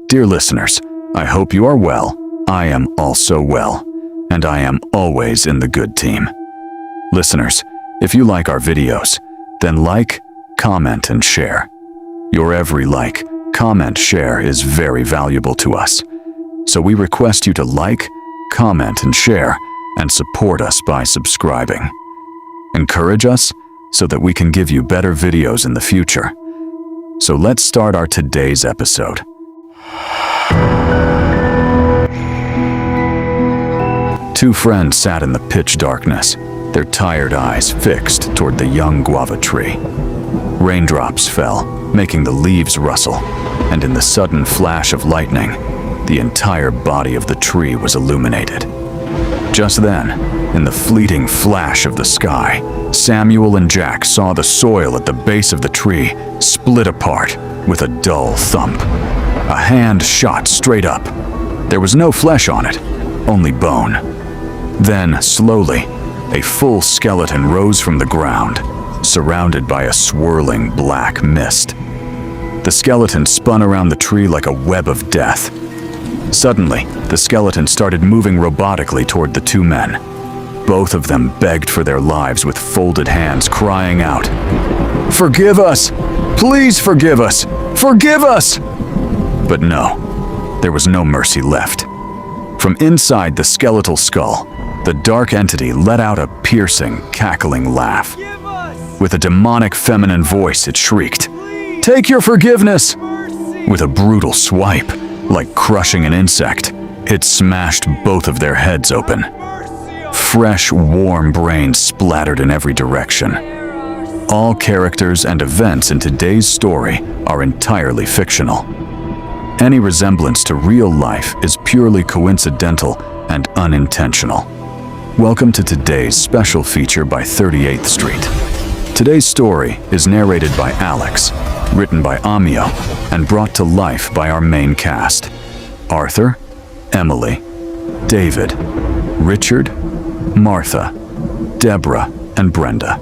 Dear listeners, I hope you are well. I am also well, and I am always in the good team. Listeners, if you like our videos, then like, comment, and share. Your every like, comment, share is very valuable to us. So we request you to like, comment, and share, and support us by subscribing. Encourage us so that we can give you better videos in the future. So let's start our today's episode. Two friends sat in the pitch darkness, their tired eyes fixed toward the young guava tree. Raindrops fell, making the leaves rustle, and in the sudden flash of lightning, the entire body of the tree was illuminated. Just then, in the fleeting flash of the sky, Samuel and Jack saw the soil at the base of the tree split apart with a dull thump. A hand shot straight up. There was no flesh on it, only bone. Then, slowly, a full skeleton rose from the ground, surrounded by a swirling black mist. The skeleton spun around the tree like a web of death. Suddenly, the skeleton started moving robotically toward the two men. Both of them begged for their lives with folded hands, crying out, "Forgive us! Please forgive us! Forgive us!" But no, there was no mercy left. From inside the skeletal skull, the dark entity let out a piercing, cackling laugh. With a demonic feminine voice, it shrieked, "Take your forgiveness!" With a brutal swipe, like crushing an insect, it smashed both of their heads open. Fresh, warm brains splattered in every direction. All characters and events in today's story are entirely fictional. Any resemblance to real life is purely coincidental and unintentional. Welcome to today's special feature by 38th Street. Today's story is narrated by Alex, written by Amio, and brought to life by our main cast: Arthur, Emily, David, Richard, Martha, Deborah, and Brenda.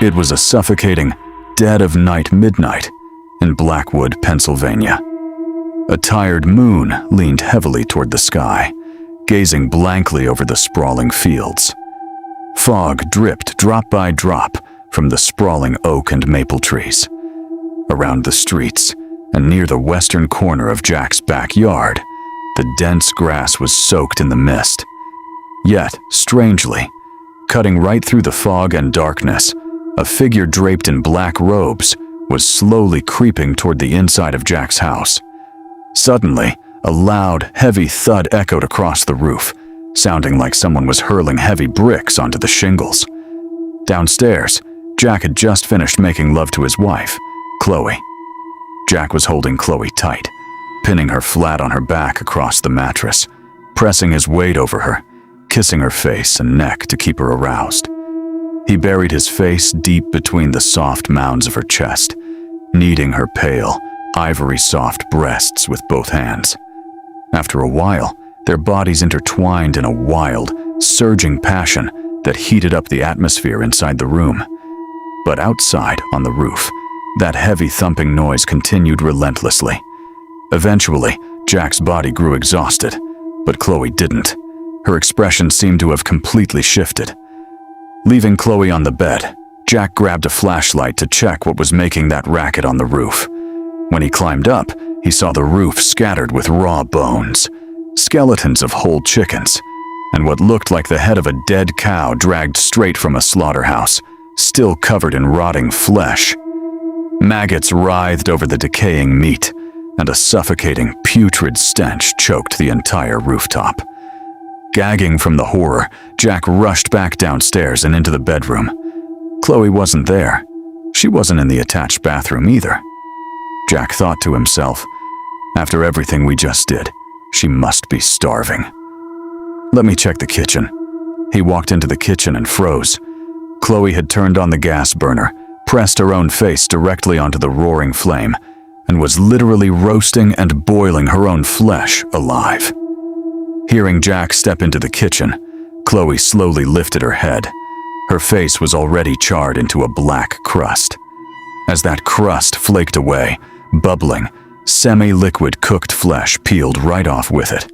It was a suffocating, dead-of-night midnight in Blackwood, Pennsylvania. A tired moon leaned heavily toward the sky, gazing blankly over the sprawling fields. Fog dripped drop by drop from the sprawling oak and maple trees. Around the streets, and near the western corner of Jack's backyard, the dense grass was soaked in the mist. Yet, strangely, cutting right through the fog and darkness, a figure draped in black robes was slowly creeping toward the inside of Jack's house. Suddenly, a loud, heavy thud echoed across the roof, sounding like someone was hurling heavy bricks onto the shingles. Downstairs, Jack had just finished making love to his wife, Chloe. Jack was holding Chloe tight, pinning her flat on her back across the mattress, pressing his weight over her, kissing her face and neck to keep her aroused. He buried his face deep between the soft mounds of her chest, kneading her pale, ivory-soft breasts with both hands. After a while, their bodies intertwined in a wild, surging passion that heated up the atmosphere inside the room. But outside, on the roof, that heavy thumping noise continued relentlessly. Eventually, Jack's body grew exhausted, but Chloe didn't. Her expression seemed to have completely shifted. Leaving Chloe on the bed, Jack grabbed a flashlight to check what was making that racket on the roof. When he climbed up, he saw the roof scattered with raw bones, skeletons of whole chickens, and what looked like the head of a dead cow dragged straight from a slaughterhouse, still covered in rotting flesh. Maggots writhed over the decaying meat, and a suffocating, putrid stench choked the entire rooftop. Gagging from the horror, Jack rushed back downstairs and into the bedroom. Chloe wasn't there. She wasn't in the attached bathroom either. Jack thought to himself, after everything we just did, she must be starving. Let me check the kitchen. He walked into the kitchen and froze. Chloe had turned on the gas burner, pressed her own face directly onto the roaring flame, and was literally roasting and boiling her own flesh alive. Hearing Jack step into the kitchen, Chloe slowly lifted her head. Her face was already charred into a black crust. As that crust flaked away, bubbling, Semi-liquid cooked flesh peeled right off with it.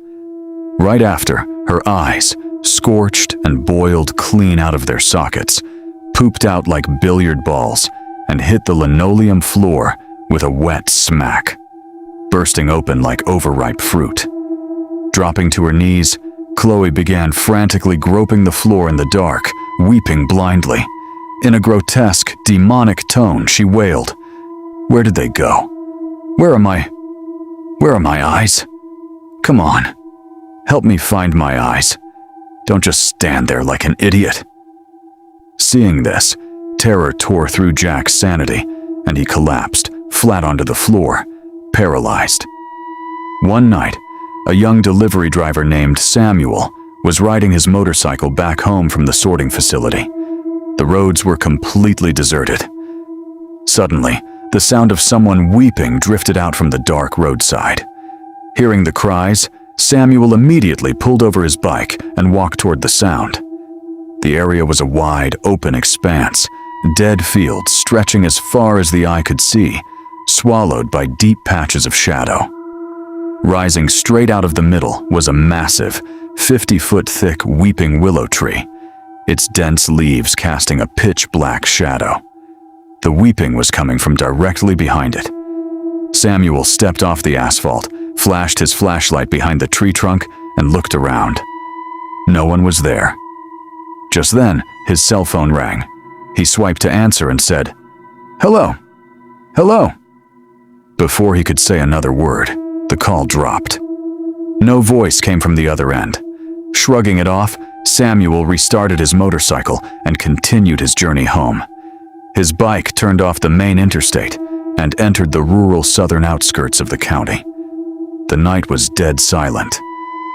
Right after, her eyes, scorched and boiled clean out of their sockets, pooped out like billiard balls and hit the linoleum floor with a wet smack, bursting open like overripe fruit. Dropping to her knees, Chloe began frantically groping the floor in the dark, weeping blindly. In a grotesque, demonic tone, she wailed, "Where did they go? Where are my eyes? Come on, help me find my eyes. Don't just stand there like an idiot." Seeing this, terror tore through Jack's sanity, and he collapsed, flat onto the floor, paralyzed. One night, a young delivery driver named Samuel was riding his motorcycle back home from the sorting facility. The roads were completely deserted. Suddenly, the sound of someone weeping drifted out from the dark roadside. Hearing the cries, Samuel immediately pulled over his bike and walked toward the sound. The area was a wide, open expanse, dead fields stretching as far as the eye could see, swallowed by deep patches of shadow. Rising straight out of the middle was a massive, 50-foot-thick weeping willow tree, its dense leaves casting a pitch-black shadow. The weeping was coming from directly behind it. Samuel stepped off the asphalt, flashed his flashlight behind the tree trunk, and looked around. No one was there. Just then, his cell phone rang. He swiped to answer and said, "Hello. Hello." Before he could say another word, the call dropped. No voice came from the other end. Shrugging it off, Samuel restarted his motorcycle and continued his journey home. His bike turned off the main interstate and entered the rural southern outskirts of the county. The night was dead silent.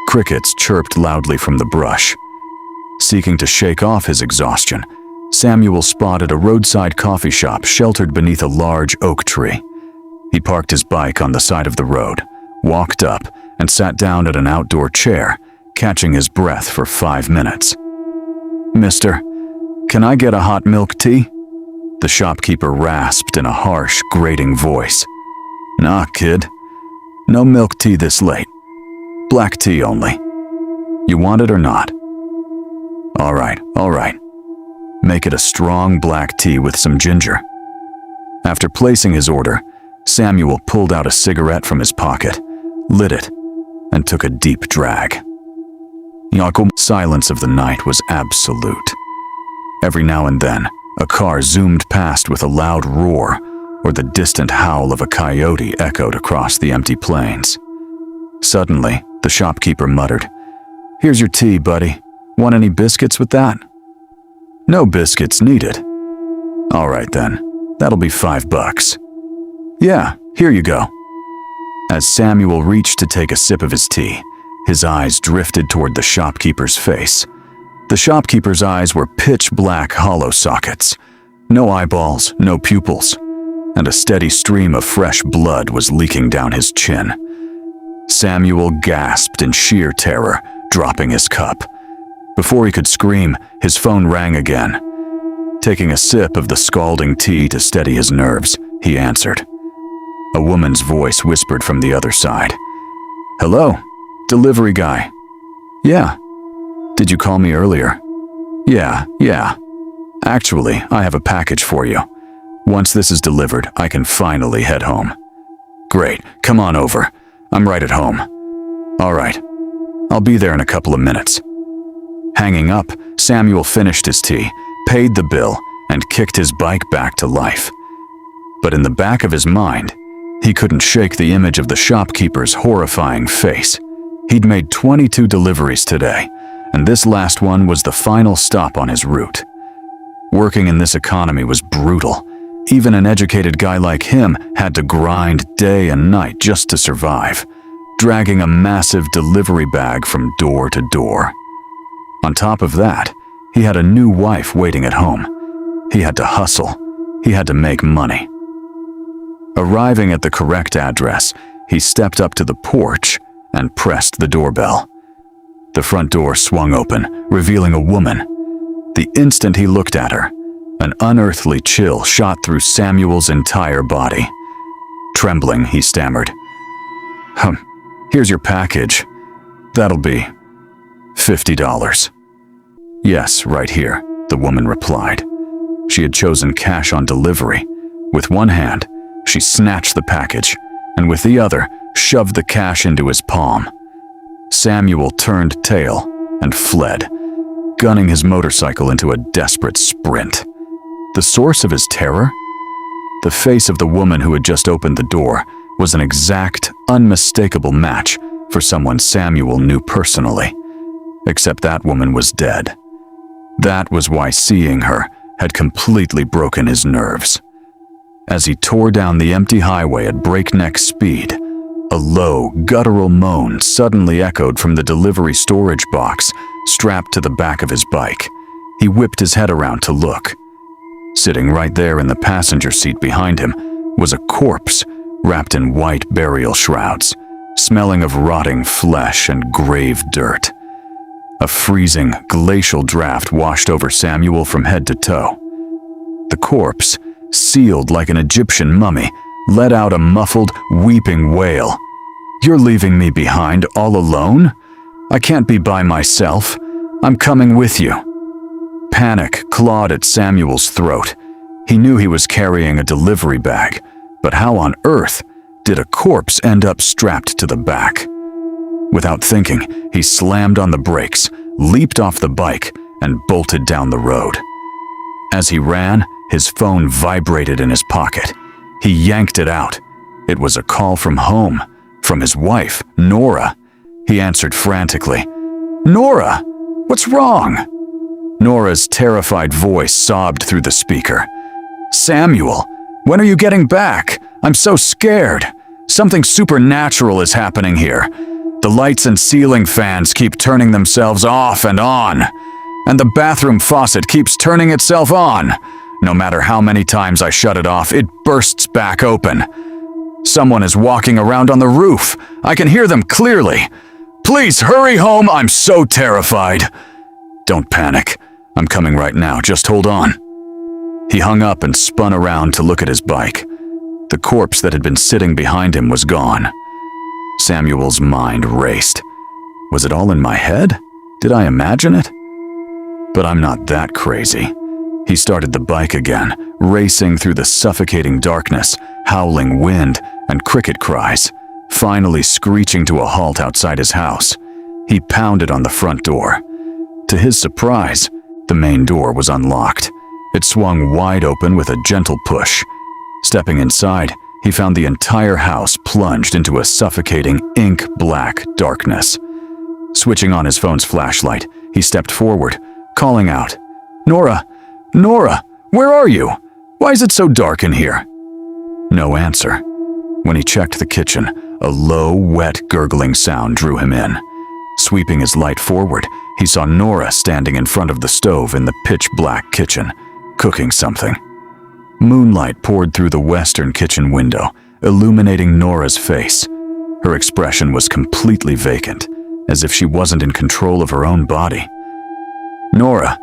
Crickets chirped loudly from the brush. Seeking to shake off his exhaustion, Samuel spotted a roadside coffee shop sheltered beneath a large oak tree. He parked his bike on the side of the road, walked up, and sat down at an outdoor chair, catching his breath for 5 minutes. "Mister, can I get a hot milk tea?" The shopkeeper rasped in a harsh, grating voice. "Nah, kid. No milk tea this late. Black tea only. You want it or not?" All right. Make it a strong black tea with some ginger." After placing his order, Samuel pulled out a cigarette from his pocket, lit it, and took a deep drag. The silence of the night was absolute. Every now and then, a car zoomed past with a loud roar, or the distant howl of a coyote echoed across the empty plains. Suddenly, the shopkeeper muttered, "Here's your tea, buddy. Want any biscuits with that?" "No biscuits needed." "All right then, that'll be $5. "Yeah, here you go." As Samuel reached to take a sip of his tea, his eyes drifted toward the shopkeeper's face. The shopkeeper's eyes were pitch-black hollow sockets. No eyeballs, no pupils, and a steady stream of fresh blood was leaking down his chin. Samuel gasped in sheer terror, dropping his cup. Before he could scream, his phone rang again. Taking a sip of the scalding tea to steady his nerves, he answered. A woman's voice whispered from the other side. "Hello, delivery guy." "Yeah. Did you call me earlier?" Yeah. Actually, I have a package for you. Once this is delivered, I can finally head home." "Great, come on over. I'm right at home." "All right. I'll be there in a couple of minutes." Hanging up, Samuel finished his tea, paid the bill, and kicked his bike back to life. But in the back of his mind, he couldn't shake the image of the shopkeeper's horrifying face. He'd made 22 deliveries today, and this last one was the final stop on his route. Working in this economy was brutal. Even an educated guy like him had to grind day and night just to survive, dragging a massive delivery bag from door to door. On top of that, he had a new wife waiting at home. He had to hustle. He had to make money. Arriving at the correct address, he stepped up to the porch and pressed the doorbell. The front door swung open, revealing a woman. The instant he looked at her, an unearthly chill shot through Samuel's entire body. Trembling, he stammered, Here's your package. That'll be $50. Yes, right here, the woman replied. She had chosen cash on delivery. With one hand, she snatched the package, and with the other, shoved the cash into his palm. Samuel turned tail and fled, gunning his motorcycle into a desperate sprint. The source of his terror? The face of the woman who had just opened the door was an exact, unmistakable match for someone Samuel knew personally. Except that woman was dead. That was why seeing her had completely broken his nerves. As he tore down the empty highway at breakneck speed, a low, guttural moan suddenly echoed from the delivery storage box strapped to the back of his bike. He whipped his head around to look. Sitting right there in the passenger seat behind him was a corpse wrapped in white burial shrouds, smelling of rotting flesh and grave dirt. A freezing, glacial draft washed over Samuel from head to toe. The corpse, sealed like an Egyptian mummy, let out a muffled, weeping wail. "You're leaving me behind all alone? I can't be by myself. I'm coming with you." Panic clawed at Samuel's throat. He knew he was carrying a delivery bag, but how on earth did a corpse end up strapped to the back? Without thinking, he slammed on the brakes, leaped off the bike, and bolted down the road. As he ran, his phone vibrated in his pocket. He yanked it out. It was a call from home, from his wife, Nora. He answered frantically. "Nora, what's wrong?" Nora's terrified voice sobbed through the speaker. "Samuel, when are you getting back? I'm so scared. Something supernatural is happening here. The lights and ceiling fans keep turning themselves off and on, and the bathroom faucet keeps turning itself on. No matter how many times I shut it off, it bursts back open. Someone is walking around on the roof. I can hear them clearly. Please hurry home, I'm so terrified." "Don't panic. I'm coming right now, just hold on." He hung up and spun around to look at his bike. The corpse that had been sitting behind him was gone. Samuel's mind raced. Was it all in my head? Did I imagine it? But I'm not that crazy. He started the bike again, racing through the suffocating darkness, howling wind and cricket cries, finally screeching to a halt outside his house. He pounded on the front door. To his surprise, the main door was unlocked. It swung wide open with a gentle push. Stepping inside, he found the entire house plunged into a suffocating, ink-black darkness. Switching on his phone's flashlight, he stepped forward, calling out, "Nora! Nora! Where are you? Why is it so dark in here?" No answer. When he checked the kitchen, a low, wet, gurgling sound drew him in. Sweeping his light forward, he saw Nora standing in front of the stove in the pitch-black kitchen, cooking something. Moonlight poured through the western kitchen window, illuminating Nora's face. Her expression was completely vacant, as if she wasn't in control of her own body. "Nora,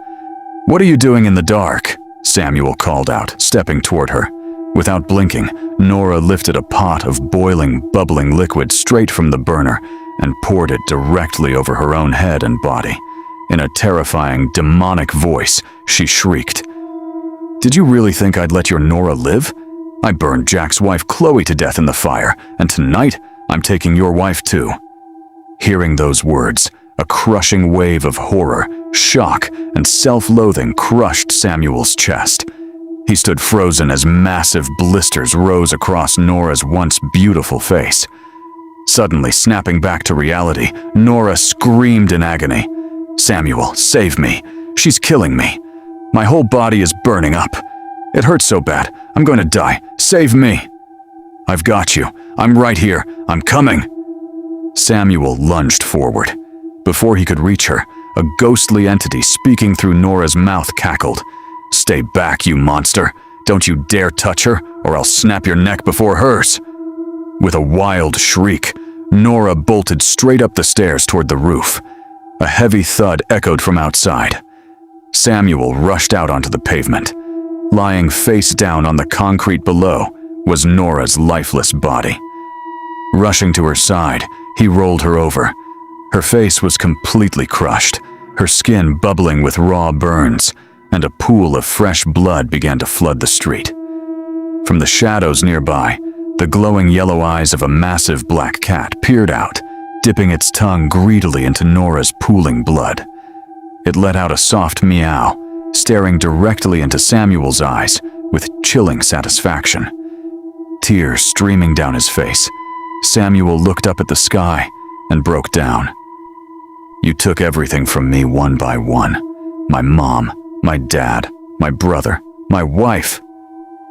what are you doing in the dark?" Samuel called out, stepping toward her. Without blinking, Nora lifted a pot of boiling, bubbling liquid straight from the burner and poured it directly over her own head and body. In a terrifying, demonic voice, she shrieked, "Did you really think I'd let your Nora live? I burned Jack's wife Chloe to death in the fire, and tonight I'm taking your wife too." Hearing those words, a crushing wave of horror, shock, and self-loathing crushed Samuel's chest. He stood frozen as massive blisters rose across Nora's once beautiful face. Suddenly snapping back to reality, Nora screamed in agony. "Samuel, save me. She's killing me. My whole body is burning up. It hurts so bad. I'm going to die. Save me." "I've got you. I'm right here. I'm coming." Samuel lunged forward. Before he could reach her, a ghostly entity speaking through Nora's mouth cackled. "Stay back, you monster. Don't you dare touch her, or I'll snap your neck before hers." With a wild shriek, Nora bolted straight up the stairs toward the roof. A heavy thud echoed from outside. Samuel rushed out onto the pavement. Lying face down on the concrete below was Nora's lifeless body. Rushing to her side, he rolled her over. Her face was completely crushed, her skin bubbling with raw burns, and a pool of fresh blood began to flood the street. From the shadows nearby, the glowing yellow eyes of a massive black cat peered out, dipping its tongue greedily into Nora's pooling blood. It let out a soft meow, staring directly into Samuel's eyes with chilling satisfaction. Tears streaming down his face, Samuel looked up at the sky and broke down. "You took everything from me one by one. My mom, my dad, my brother, my wife.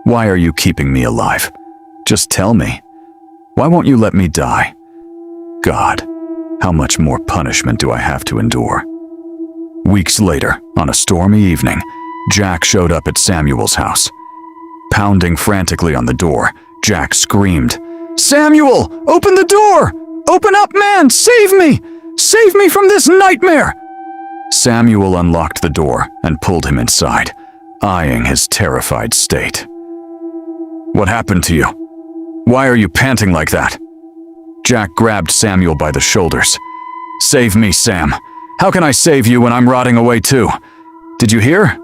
Why are you keeping me alive? Just tell me. Why won't you let me die? God, how much more punishment do I have to endure?" Weeks later, on a stormy evening, Jack showed up at Samuel's house. Pounding frantically on the door, Jack screamed, "Samuel, open the door! Open up, man! Save me! Save me from this nightmare!" Samuel unlocked the door and pulled him inside, eyeing his terrified state. "What happened to you? Why are you panting like that?" Jack grabbed Samuel by the shoulders. "Save me, Sam. How can I save you when I'm rotting away too? Did you hear?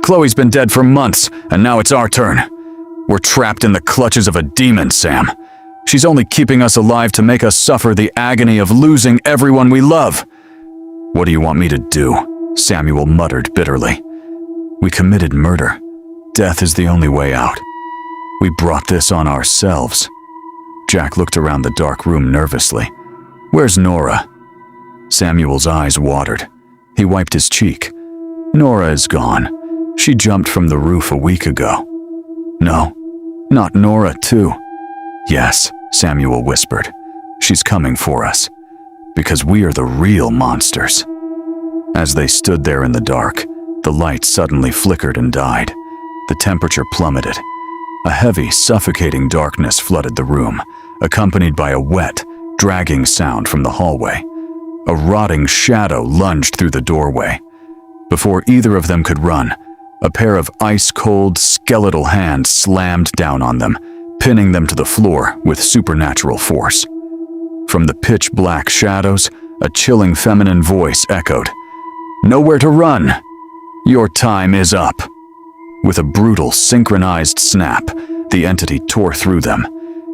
Chloe's been dead for months, and now it's our turn. We're trapped in the clutches of a demon, Sam. She's only keeping us alive to make us suffer the agony of losing everyone we love." "What do you want me to do?" Samuel muttered bitterly. "We committed murder. Death is the only way out. We brought this on ourselves." Jack looked around the dark room nervously. "Where's Nora?" Samuel's eyes watered. He wiped his cheek. "Nora is gone. She jumped from the roof a week ago." "No, not Nora too." "Yes," Samuel whispered. "She's coming for us. Because we are the real monsters." As they stood there in the dark, the light suddenly flickered and died. The temperature plummeted. A heavy, suffocating darkness flooded the room, accompanied by a wet, dragging sound from the hallway. A rotting shadow lunged through the doorway. Before either of them could run, a pair of ice-cold, skeletal hands slammed down on them, pinning them to the floor with supernatural force. From the pitch-black shadows, a chilling feminine voice echoed, "Nowhere to run! Your time is up!" With a brutal, synchronized snap, the entity tore through them.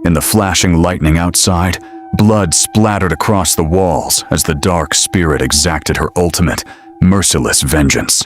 In the flashing lightning outside, blood splattered across the walls as the dark spirit exacted her ultimate, merciless vengeance.